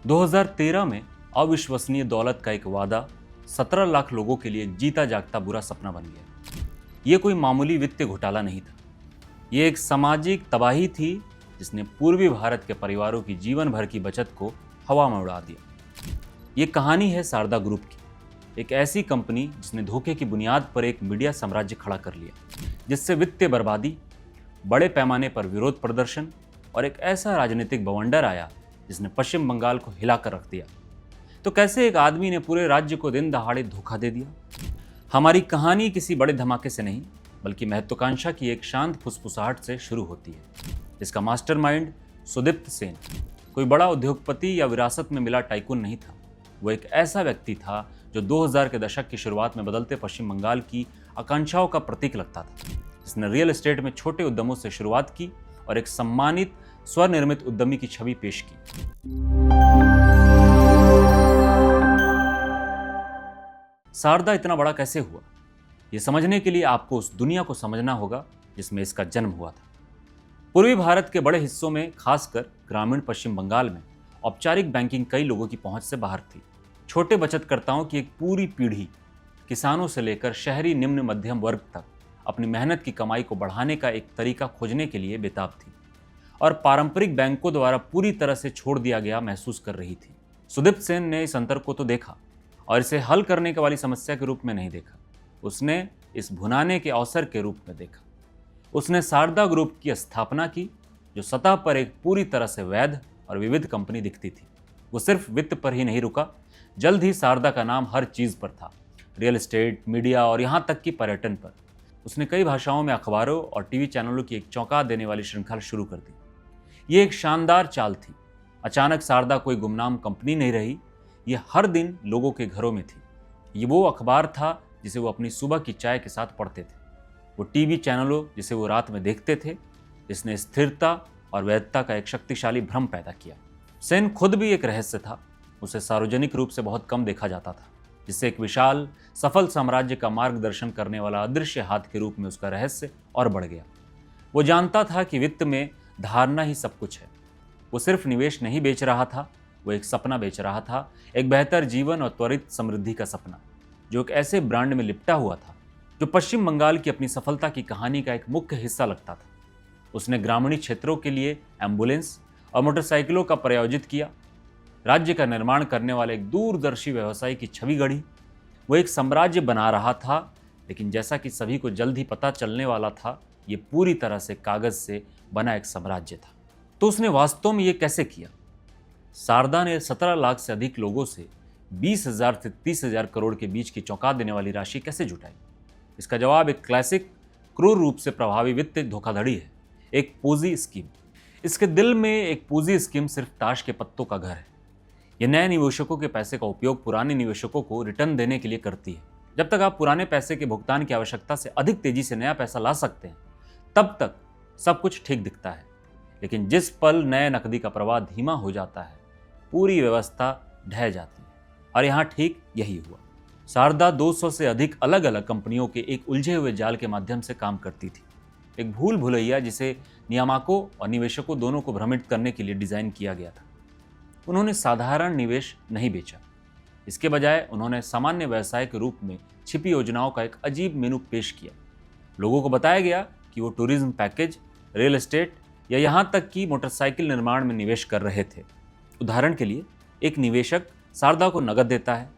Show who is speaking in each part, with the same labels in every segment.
Speaker 1: 2013 में अविश्वसनीय दौलत का एक वादा 17 लाख लोगों के लिए जीता जागता बुरा सपना बन गया। ये कोई मामूली वित्तीय घोटाला नहीं था, ये एक सामाजिक तबाही थी जिसने पूर्वी भारत के परिवारों की जीवन भर की बचत को हवा में उड़ा दिया। ये कहानी है शारदा ग्रुप की, एक ऐसी कंपनी जिसने धोखे की बुनियाद पर एक मीडिया साम्राज्य खड़ा कर लिया, जिससे वित्तीय बर्बादी, बड़े पैमाने पर विरोध प्रदर्शन और एक ऐसा राजनीतिक बवंडर आया जिसने पश्चिम बंगाल को हिलाकर रख दिया। तो कैसे एक आदमी ने पूरे राज्य को दिन दहाड़े धोखा दे दिया? हमारी कहानी किसी बड़े धमाके से नहीं, बल्कि महत्वाकांक्षा की एक शांत फुसफुसाहट से शुरू होती है। इसका मास्टरमाइंड सुदीप्त सेन कोई बड़ा उद्योगपति या विरासत में मिला टाइकून नहीं था। वो एक ऐसा व्यक्ति था जो 2000 के दशक की शुरुआत में बदलते पश्चिम बंगाल की आकांक्षाओं का प्रतीक लगता था। इसने रियल एस्टेट में छोटे उद्यमों से शुरुआत की और एक सम्मानित स्वनिर्मित उद्यमी की छवि पेश की। शारदा इतना बड़ा कैसे हुआ, ये समझने के लिए आपको उस दुनिया को समझना होगा जिसमें इसका जन्म हुआ था। पूर्वी भारत के बड़े हिस्सों में, खासकर ग्रामीण पश्चिम बंगाल में, औपचारिक बैंकिंग कई लोगों की पहुंच से बाहर थी। छोटे बचतकर्ताओं की एक पूरी पीढ़ी किसानों से लेकर शहरी निम्न मध्यम वर्ग तक अपनी मेहनत की कमाई को बढ़ाने का एक तरीका खोजने के लिए बेताब थी और पारंपरिक बैंकों द्वारा पूरी तरह से छोड़ दिया गया महसूस कर रही थी। सुदीप्त सेन ने इस अंतर को तो देखा और इसे हल करने वाली समस्या के रूप में नहीं देखा, उसने इस भुनाने के अवसर के रूप में देखा। उसने शारदा ग्रुप की स्थापना की, जो सतह पर एक पूरी तरह से वैध और विविध कंपनी दिखती थी। वो सिर्फ वित्त पर ही नहीं रुका, जल्द ही शारदा का नाम हर चीज पर था, रियल एस्टेट, मीडिया और यहाँ तक कि पर्यटन पर। उसने कई भाषाओं में अखबारों और टीवी चैनलों की एक चौंका देने वाली श्रृंखला शुरू कर दी। ये एक शानदार चाल थी। अचानक शारदा कोई गुमनाम कंपनी नहीं रही, ये हर दिन लोगों के घरों में थी। ये वो अखबार था जिसे वो अपनी सुबह की चाय के साथ पढ़ते थे, वो टीवी चैनलों जिसे वो रात में देखते थे। इसने स्थिरता और वैधता का एक शक्तिशाली भ्रम पैदा किया। सेन खुद भी एक रहस्य था, उसे सार्वजनिक रूप से बहुत कम देखा जाता था, जिससे एक विशाल सफल साम्राज्य का मार्गदर्शन करने वाला अदृश्य हाथ के रूप में उसका रहस्य और बढ़ गया। वो जानता था कि वित्त में धारणा ही सब कुछ है। वो सिर्फ निवेश नहीं बेच रहा था, वो एक सपना बेच रहा था, एक बेहतर जीवन और त्वरित समृद्धि का सपना, जो एक ऐसे ब्रांड में लिपटा हुआ था जो पश्चिम बंगाल की अपनी सफलता की कहानी का एक मुख्य हिस्सा लगता था। उसने ग्रामीण क्षेत्रों के लिए एम्बुलेंस और मोटरसाइकिलों का प्रायोजित किया, राज्य का निर्माण करने वाले एक दूरदर्शी व्यवसायी की छवि गढ़ी। वो एक साम्राज्य बना रहा था, लेकिन जैसा कि सभी को जल्द ही पता चलने वाला था, ये पूरी तरह से कागज से बना एक साम्राज्य था। तो उसने वास्तव में ये कैसे किया? शारदा ने 17 लाख से अधिक लोगों से 20,000 से 30,000 करोड़ के बीच की चौंका देने वाली राशि कैसे जुटाई? इसका जवाब एक क्लासिक, क्रूर रूप से प्रभावी वित्तीय धोखाधड़ी है, एक पूंजी स्कीम। इसके दिल में एक पूंजी स्कीम सिर्फ ताश के पत्तों का घर है। यह नए निवेशकों के पैसे का उपयोग पुराने निवेशकों को रिटर्न देने के लिए करती है। जब तक आप पुराने पैसे के भुगतान की आवश्यकता से अधिक तेजी से नया पैसा ला सकते हैं, तब तक सब कुछ ठीक दिखता है। लेकिन जिस पल नए नकदी का प्रवाह धीमा हो जाता है, पूरी व्यवस्था ढह जाती है। और यहाँ ठीक यही हुआ। शारदा 200 से अधिक अलग अलग कंपनियों के एक उलझे हुए जाल के माध्यम से काम करती थी, एक भूल भुलैया जिसे नियामकों और निवेशकों दोनों को भ्रमित करने के लिए डिजाइन किया गया था। उन्होंने साधारण निवेश नहीं बेचा, इसके बजाय उन्होंने सामान्य व्यवसाय के रूप में छिपी योजनाओं का एक अजीब मेनू पेश किया। लोगों को बताया गया कि वो टूरिज्म पैकेज, रियल एस्टेट या यहाँ तक कि मोटरसाइकिल निर्माण में निवेश कर रहे थे। उदाहरण के लिए, एक निवेशक शारदा को नकद देता है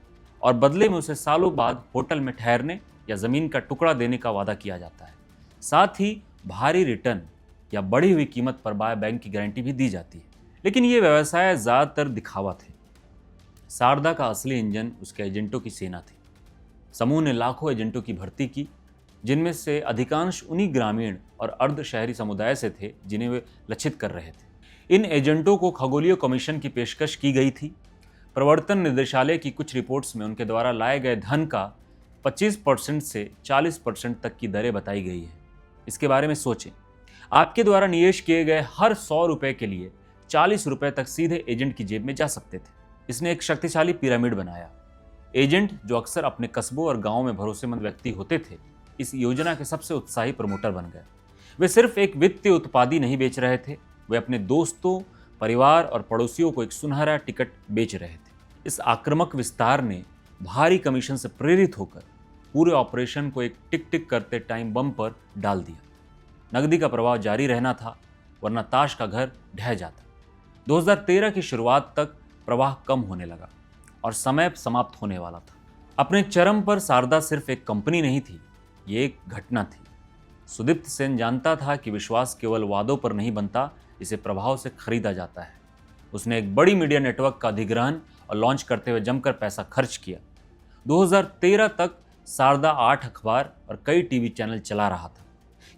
Speaker 1: और बदले में उसे सालों बाद होटल में ठहरने या जमीन का टुकड़ा देने का वादा किया जाता है। साथ ही भारी रिटर्न या बढ़ी हुई कीमत पर बाय बैंक की गारंटी भी दी जाती है। लेकिन ये व्यवसाय ज्यादातर दिखावा थे। शारदा का असली इंजन उसके एजेंटों की सेना थी। समूह ने लाखों एजेंटों की भर्ती की, जिनमें से अधिकांश उन्हीं ग्रामीण और अर्ध शहरी समुदाय से थे जिन्हें वे लक्षित कर रहे थे। इन एजेंटों को खगोलीय कमीशन की पेशकश की गई थी। प्रवर्तन निदेशालय की कुछ रिपोर्ट्स में उनके द्वारा लाए गए धन का 25% से 40% तक की दरें बताई गई है। इसके बारे में सोचें, आपके द्वारा निवेश किए गए हर 100 रुपए के लिए 40 रुपए तक सीधे एजेंट की जेब में जा सकते थे। इसने एक शक्तिशाली पिरामिड बनाया। एजेंट, जो अक्सर अपने कस्बों और गांवों में भरोसेमंद व्यक्ति होते थे, इस योजना के सबसे उत्साही प्रमोटर बन गए। वे सिर्फ एक वित्तीय उत्पाद ही नहीं बेच रहे थे, वे अपने दोस्तों, परिवार और पड़ोसियों को एक सुनहरा टिकट बेच रहे थे। इस आक्रामक विस्तार ने भारी कमीशन से प्रेरित होकर पूरे ऑपरेशन को एक टिक टिक करते टाइम बम पर डाल दिया। नकदी का प्रवाह जारी रहना था, वरना ताश का घर ढह जाता। 2013 की शुरुआत तक प्रवाह कम होने लगा और समय समाप्त होने वाला था। अपने चरम पर शारदा सिर्फ एक कंपनी नहीं थी, ये एक घटना थी। सुदीप्त सेन जानता था कि विश्वास केवल वादों पर नहीं बनता, इसे प्रभाव से खरीदा जाता है। उसने एक बड़ी मीडिया नेटवर्क का अधिग्रहण और लॉन्च करते हुए जमकर पैसा खर्च किया। 2013 तक शारदा 8 अखबार और कई टीवी चैनल चला रहा था।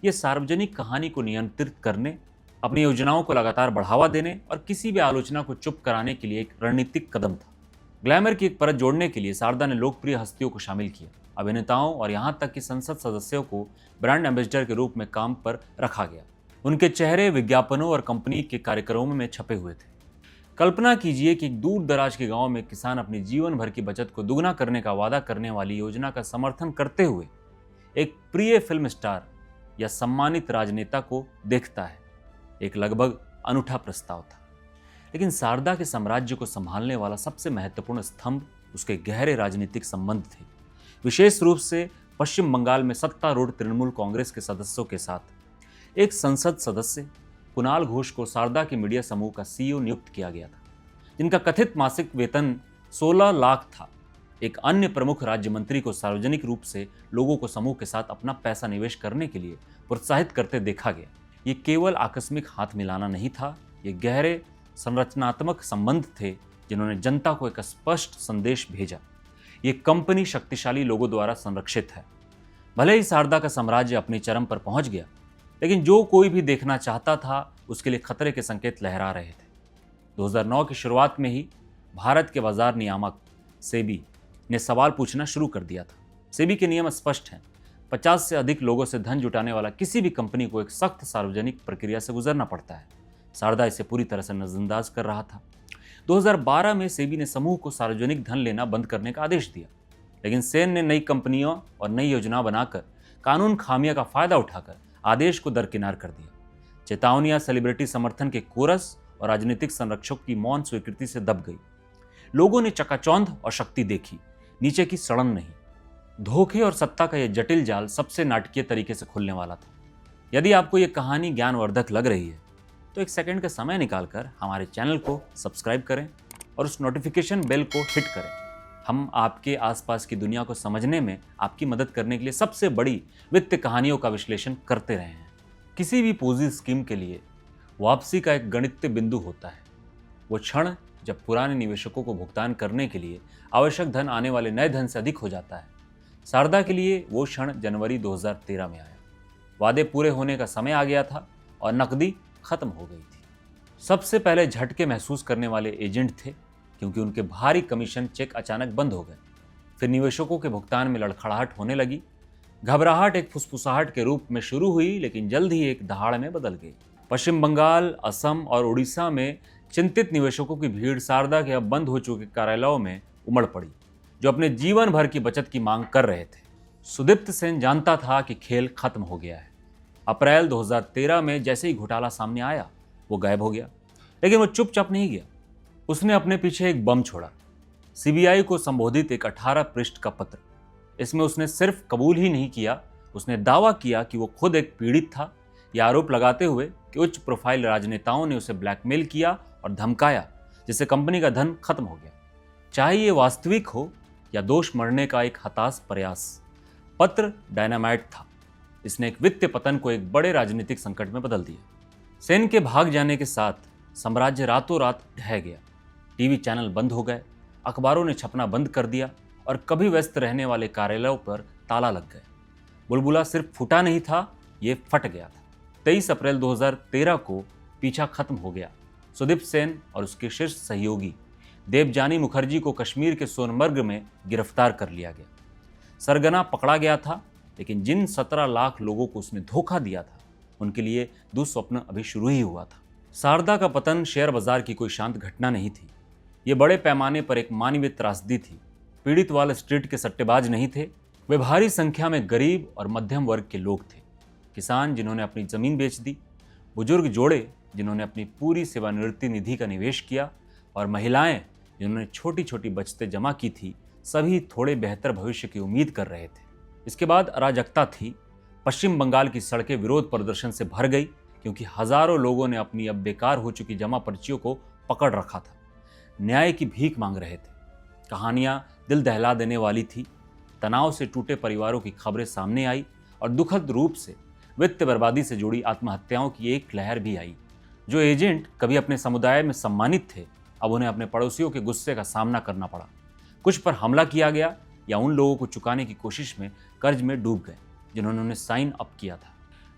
Speaker 1: यह सार्वजनिक कहानी को नियंत्रित करने, अपनी योजनाओं को लगातार बढ़ावा देने और किसी भी आलोचना को चुप कराने के लिए एक रणनीतिक कदम था। ग्लैमर की एक परत जोड़ने के लिए शारदा ने लोकप्रिय हस्तियों को शामिल किया, अभिनेताओं और यहां तक कि संसद सदस्यों को ब्रांड एम्बेसडर के रूप में काम पर रखा गया। उनके चेहरे विज्ञापनों और कंपनी के कार्यक्रमों में छपे हुए थे। कल्पना कीजिए कि एक दूर दराज के गांव में किसान अपनी जीवन भर की बचत को दुगना करने का वादा करने वाली योजना का समर्थन करते हुए एक प्रिय फिल्म स्टार या सम्मानित राजनेता को देखता है। एक लगभग अनूठा प्रस्ताव था, लेकिन शारदा के साम्राज्य को संभालने वाला सबसे महत्वपूर्ण स्तंभ उसके गहरे राजनीतिक संबंध थे, विशेष रूप से पश्चिम बंगाल में सत्तारूढ़ तृणमूल कांग्रेस के सदस्यों के साथ। एक संसद सदस्य कुणाल घोष को शारदा के मीडिया समूह का सीईओ नियुक्त किया गया था, जिनका कथित मासिक वेतन 16 लाख था। एक अन्य प्रमुख राज्य मंत्री को सार्वजनिक रूप से लोगों को समूह के साथ अपना पैसा निवेश करने के लिए प्रोत्साहित करते देखा गया। ये केवल आकस्मिक हाथ मिलाना नहीं था, ये गहरे संरचनात्मक संबंध थे जिन्होंने जनता को एक स्पष्ट संदेश भेजा। ये कंपनी शक्तिशाली लोगों द्वारा संरक्षित है। भले ही शारदा का साम्राज्य अपने चरम पर पहुंच गया, लेकिन जो कोई भी देखना चाहता था उसके लिए खतरे के संकेत लहरा रहे थे। 2009 की शुरुआत में ही भारत के बाजार नियामक सेबी ने सवाल पूछना शुरू कर दिया था। सेबी के नियम स्पष्ट हैं, 50 से अधिक लोगों से धन जुटाने वाला किसी भी कंपनी को एक सख्त सार्वजनिक प्रक्रिया से गुजरना पड़ता है। शारदा इसे पूरी तरह से नजरअंदाज कर रहा था। 2012 में सेबी ने समूह को सार्वजनिक धन लेना बंद करने का आदेश दिया, लेकिन सेन ने नई कंपनियों और नई योजना बनाकर कानून खामियां का फायदा उठाकर आदेश को दरकिनार कर दिया। चेतावनियां सेलिब्रिटी समर्थन के कोरस और राजनीतिक संरक्षक की मौन स्वीकृति से दब गई। लोगों ने चकाचौंध और शक्ति देखी, नीचे की सड़न नहीं। धोखे और सत्ता का यह जटिल जाल सबसे नाटकीय तरीके से खुलने वाला था। यदि आपको यह कहानी ज्ञानवर्धक लग रही है तो एक सेकंड का समय निकालकर हमारे चैनल को सब्सक्राइब करें और उस नोटिफिकेशन बेल को हिट करें। हम आपके आसपास की दुनिया को समझने में आपकी मदद करने के लिए सबसे बड़ी वित्तीय कहानियों का विश्लेषण करते रहे हैं। किसी भी पोजी स्कीम के लिए वापसी का एक गणितीय बिंदु होता है, वो क्षण जब पुराने निवेशकों को भुगतान करने के लिए आवश्यक धन आने वाले नए धन से अधिक हो जाता है। शारदा के लिए वो क्षण जनवरी 2013 में आया। वादे पूरे होने का समय आ गया था और नकदी खत्म हो गई थी। सबसे पहले झटके महसूस करने वाले एजेंट थे, क्योंकि उनके भारी कमीशन चेक अचानक बंद हो गए। फिर निवेशकों के भुगतान में लड़खड़ाहट होने लगी। घबराहट एक फुसफुसाहट के रूप में शुरू हुई, लेकिन जल्द ही एक दहाड़ में बदल गई। पश्चिम बंगाल, असम और उड़ीसा में चिंतित निवेशकों की भीड़ शारदा के अब बंद हो चुके कार्यालयों में उमड़ पड़ी, जो अपने जीवन भर की बचत की मांग कर रहे थे। सुदीप्त सेन जानता था कि खेल खत्म हो गया है। अप्रैल 2013 में जैसे ही घोटाला सामने आया, वो गायब हो गया, लेकिन वो चुपचाप नहीं गया। उसने अपने पीछे एक बम छोड़ा, सीबीआई को संबोधित एक 18 पृष्ठ का पत्र। इसमें उसने सिर्फ कबूल ही नहीं किया, उसने दावा किया कि वो खुद एक पीड़ित था, यह आरोप लगाते हुए कि उच्च प्रोफाइल राजनेताओं ने उसे ब्लैकमेल किया और धमकाया, जिससे कंपनी का धन खत्म हो गया, चाहे ये वास्तविक हो या दोष मढ़ने का एक हताश प्रयास। पत्र डायनामाइट था। इसने एक वित्तीय पतन को एक बड़े राजनीतिक संकट में बदल दिया। सेन के भाग जाने के साथ साम्राज्य रातों रात ढह गया। टीवी चैनल बंद हो गए, अखबारों ने छपना बंद कर दिया और कभी व्यस्त रहने वाले कार्यालयों पर ताला लग गए। बुलबुला सिर्फ फूटा नहीं था, ये फट गया था। 23 अप्रैल 2013 को पीछा खत्म हो गया। सुदीप सेन और उसके शीर्ष सहयोगी देवजानी मुखर्जी को कश्मीर के सोनमर्ग में गिरफ्तार कर लिया गया। सरगना पकड़ा गया था, लेकिन जिन 17 लाख लोगों को उसने धोखा दिया था, उनके लिए दुस्वप्न अभी शुरू ही हुआ था। शारदा का पतन शेयर बाजार की कोई शांत घटना नहीं थी। ये बड़े पैमाने पर एक मानवीय त्रासदी थी। पीड़ित वाल स्ट्रीट के सट्टेबाज नहीं थे, वे भारी संख्या में गरीब और मध्यम वर्ग के लोग थे। किसान जिन्होंने अपनी जमीन बेच दी, बुजुर्ग जोड़े जिन्होंने अपनी पूरी सेवानिवृत्ति निधि का निवेश किया, और महिलाएं जिन्होंने छोटी छोटी बचतें जमा की थी, सभी थोड़े बेहतर भविष्य की उम्मीद कर रहे थे। इसके बाद अराजकता थी। पश्चिम बंगाल की सड़कें विरोध प्रदर्शन से भर गई, क्योंकि हजारों लोगों ने अपनी अब बेकार हो चुकी जमा पर्चियों को पकड़ रखा था। न्याय की भीख मांग रहे थे। कहानियां दिल दहला देने वाली थी। तनाव से टूटे परिवारों की खबरें सामने आई, और दुखद रूप से वित्त बर्बादी से जुड़ी आत्महत्याओं की एक लहर भी आई। जो एजेंट कभी अपने समुदाय में सम्मानित थे, अब उन्हें अपने पड़ोसियों के गुस्से का सामना करना पड़ा। कुछ पर हमला किया गया, या उन लोगों को चुकाने की कोशिश में कर्ज में डूब गए जिन्होंने उन्हें साइन अप किया था।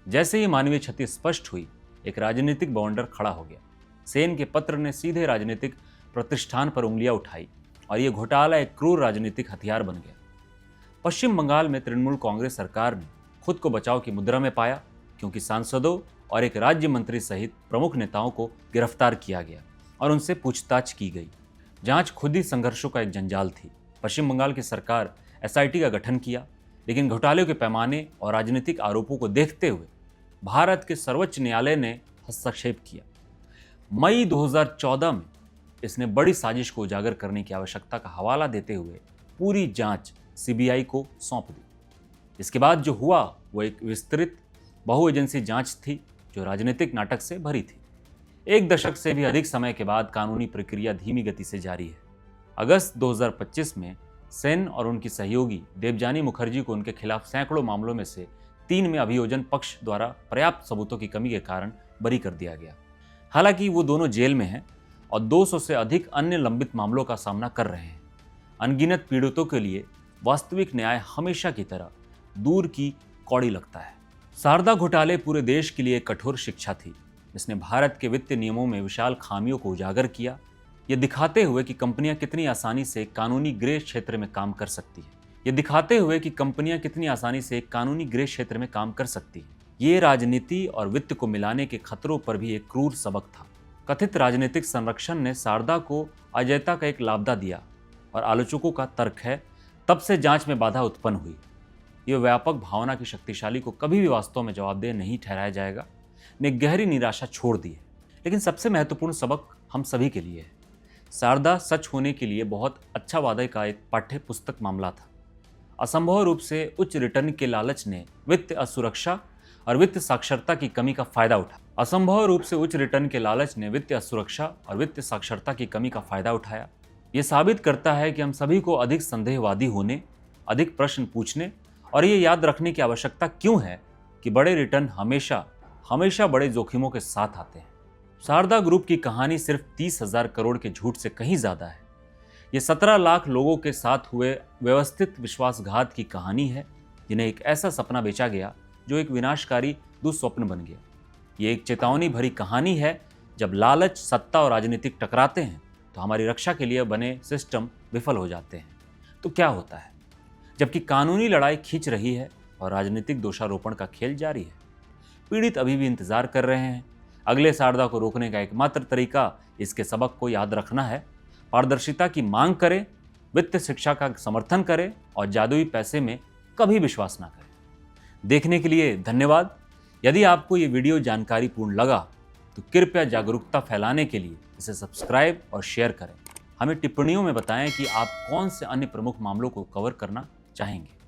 Speaker 1: जैसे ही मानवीय क्षति स्पष्ट हुई, एक राजनीतिक बाउंडर खड़ा हो गया। सेन के पत्र ने सीधे राजनीतिक प्रतिष्ठान पर उंगलियां उठाई, और यह घोटाला एक क्रूर राजनीतिक हथियार बन गया। पश्चिम बंगाल में तृणमूल कांग्रेस सरकार ने खुद को बचाव की मुद्रा में पाया, क्योंकि सांसदों और एक राज्य मंत्री सहित प्रमुख नेताओं को गिरफ्तार किया गया और उनसे पूछताछ की गई। जांच खुद ही संघर्षों का एक जंजाल थी। पश्चिम बंगाल की सरकार एसआईटी का गठन किया, लेकिन घोटाले के पैमाने और राजनीतिक आरोपों को देखते हुए भारत के सर्वोच्च न्यायालय ने हस्तक्षेप किया। मई 2014 में इसने बड़ी साजिश को उजागर करने की आवश्यकता का हवाला देते हुए पूरी जांच सीबीआई को सौंप दी। इसके बाद जो हुआ वो एक विस्तृत बहु एजेंसी जांच थी, जो राजनीतिक नाटक से भरी थी। एक दशक से भी अधिक समय के बाद कानूनी प्रक्रिया धीमी गति से जारी है। अगस्त 2025 में सेन और उनकी सहयोगी देवजानी मुखर्जी को उनके खिलाफ सैकड़ों मामलों में से 3 में अभियोजन पक्ष द्वारा पर्याप्त सबूतों की कमी के कारण बरी कर दिया गया। हालांकि वो दोनों जेल में हैं और 200 से अधिक अन्य लंबित मामलों का सामना कर रहे हैं। अनगिनत पीड़ितों के लिए वास्तविक न्याय हमेशा की तरह दूर की कौड़ी लगता है। शारदा घोटाले पूरे देश के लिए एक कठोर शिक्षा थी, जिसने भारत के वित्तीय नियमों में विशाल खामियों को उजागर किया, ये दिखाते हुए कि कंपनियां कितनी आसानी से कानूनी ग्रे क्षेत्र में काम कर सकती है। ये राजनीति और वित्त को मिलाने के खतरों पर भी एक क्रूर सबक था। कथित राजनीतिक संरक्षण ने शारदा को अजयता का एक लाबदा दिया, और आलोचकों का तर्क है तब से जांच में बाधा उत्पन्न हुई। यह व्यापक भावना की शक्तिशाली को कभी भी वास्तव में जवाबदेह नहीं ठहराया जाएगा, ने गहरी निराशा छोड़ दी है। लेकिन सबसे महत्वपूर्ण सबक हम सभी के लिए है। शारदा सच होने के लिए बहुत अच्छा वादे का एक पाठ्य पुस्तक मामला था। असंभव रूप से उच्च रिटर्न के लालच ने वित्त असुरक्षा और वित्त साक्षरता की कमी का फायदा उठाया। यह साबित करता है कि हम सभी को अधिक संदेहवादी होने, अधिक प्रश्न पूछने और ये याद रखने की आवश्यकता क्यों है कि बड़े रिटर्न हमेशा बड़े जोखिमों के साथ आते हैं। शारदा ग्रुप की कहानी सिर्फ 30,000 करोड़ के झूठ से कहीं ज्यादा है। ये 17 लाख लोगों के साथ हुए व्यवस्थित विश्वासघात की कहानी है, जिन्हें एक ऐसा सपना बेचा गया जो एक विनाशकारी दुस्वप्न बन गया। ये एक चेतावनी भरी कहानी है। जब लालच, सत्ता और राजनीतिक टकराते हैं तो हमारी रक्षा के लिए बने सिस्टम विफल हो जाते हैं। तो क्या होता है? जबकि कानूनी लड़ाई खींच रही है और राजनीतिक दोषारोपण का खेल जारी है, पीड़ित अभी भी इंतजार कर रहे हैं। अगले शारदा को रोकने का एकमात्र तरीका इसके सबक को याद रखना है। पारदर्शिता की मांग करें, वित्त शिक्षा का समर्थन करें और जादुई पैसे में कभी विश्वास ना करें। देखने के लिए धन्यवाद। यदि आपको ये वीडियो जानकारीपूर्ण लगा तो कृपया जागरूकता फैलाने के लिए इसे सब्सक्राइब और शेयर करें। हमें टिप्पणियों में बताएं कि आप कौन से अन्य प्रमुख मामलों को कवर करना चाहेंगे।